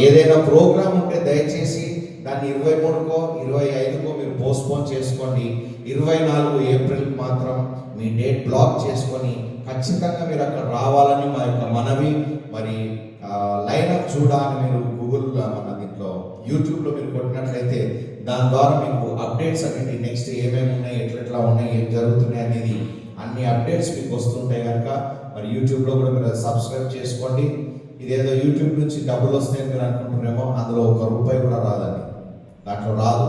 ఏదైనా ప్రోగ్రామ్ ఉంటే దయచేసి దాన్ని 23కో 25కో మీరు పోస్ట్పోన్ చేసుకోండి. 24 ఏప్రిల్ మాత్రం మీ డేట్ బ్లాక్ చేసుకొని ఖచ్చితంగా మీరు అక్కడ రావాలని మా యొక్క మనవి. మరి లైనప్ చూడాలని మీరు గూగుల్ మన దీంట్లో యూట్యూబ్లో మీరు కొట్టినట్లయితే దాని ద్వారా మీకు అప్డేట్స్ అనేది నెక్స్ట్ ఏమేమి ఉన్నాయి, ఎట్లా ఉన్నాయి, ఏం జరుగుతున్నాయి అనేది అన్ని అప్డేట్స్ మీకు వస్తుంటాయి కనుక మరి యూట్యూబ్లో కూడా మీరు సబ్స్క్రైబ్ చేసుకోండి. ఇదేదో యూట్యూబ్ నుంచి డబ్బులు వస్తాయని మీరు అనుకుంటున్నామో, అందులో ₹1 కూడా రాదండి, దాంట్లో రాదు.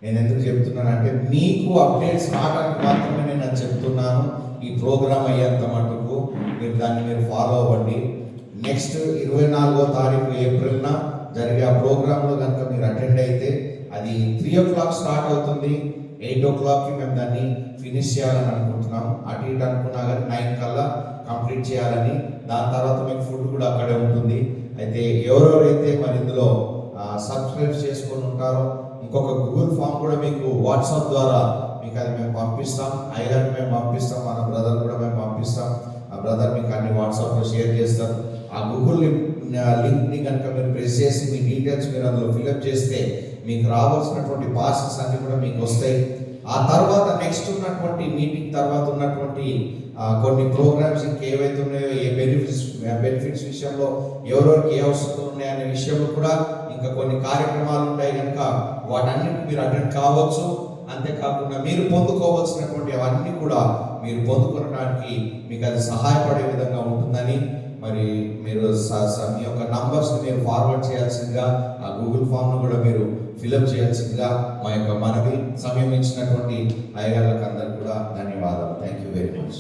నేను ఎందుకు చెప్తున్నానంటే మీకు అప్డేట్స్ రావడానికి మాత్రమే నేను అది చెప్తున్నాను. ఈ ప్రోగ్రామ్ అయ్యేంత మటుకు మీరు దాన్ని మీరు ఫాలో అవ్వండి. నెక్స్ట్ 24వ తారీఖు ఏప్రిల్న జరిగే ఆ ప్రోగ్రాంలో కనుక మీరు అటెండ్ అయితే అది 3 o'clock స్టార్ట్ అవుతుంది. 8 o'clockకి మేము దాన్ని ఫినిష్ చేయాలని అనుకుంటున్నాం. అటు ఇటు అనుకున్నా కానీ 9 కల్లా కంప్లీట్ చేయాలని. దాని తర్వాత మీకు ఫుడ్ కూడా అక్కడే ఉంటుంది. అయితే ఎవరెవరైతే మరి ఇందులో సబ్స్క్రైబ్ చేసుకొని ఉంటారో ఇంకొక గూగుల్ ఫామ్ కూడా మీకు వాట్సాప్ ద్వారా మీకు అది మేము పంపిస్తాం. అయ్యగారికి మేము పంపిస్తాం, మన బ్రదర్ కూడా మేము పంపిస్తాం. ఆ బ్రదర్ మీకు అన్ని వాట్సాప్లో షేర్ చేస్తారు. ఆ గూగుల్ లింక్ని కనుక మీరు ప్రెస్ చేసి మీ డీటెయిల్స్ మీరు అందులో ఫిల్అప్ చేస్తే మీకు రావాల్సినటువంటి పాసెస్ అన్నీ కూడా మీకు వస్తాయి. ఆ తర్వాత నెక్స్ట్ ఉన్నటువంటి మీటింగ్ తర్వాత ఉన్నటువంటి కొన్ని ప్రోగ్రామ్స్ ఇంకేవైతే ఉన్నాయో, ఏ బెనిఫిట్స్ విషయంలో ఎవరెవరికి ఏ అవసరం ఉన్నాయనే విషయంలో కూడా ఇంకా కొన్ని కార్యక్రమాలు ఉంటాయి కనుక వాటన్నిటిని మీరు అటెండ్ కావచ్చు. అంతేకాకుండా మీరు పొందుకోవాల్సినటువంటి అవన్నీ కూడా మీరు పొందుకోవడానికి మీకు అది సహాయపడే విధంగా ఉంటుందని మరి మీరు మీ యొక్క నంబర్స్ని మీరు ఫార్వర్డ్ చేయాల్సిందిగా, ఆ గూగుల్ ఫామ్ను కూడా మీరు ఫిలప్ చేయాల్సిందిగా మా యొక్క మనవి. సమయం ఇచ్చినటువంటి అయ్యగాళ్ళకి అందరికీ కూడా ధన్యవాదాలు. Thank you very much.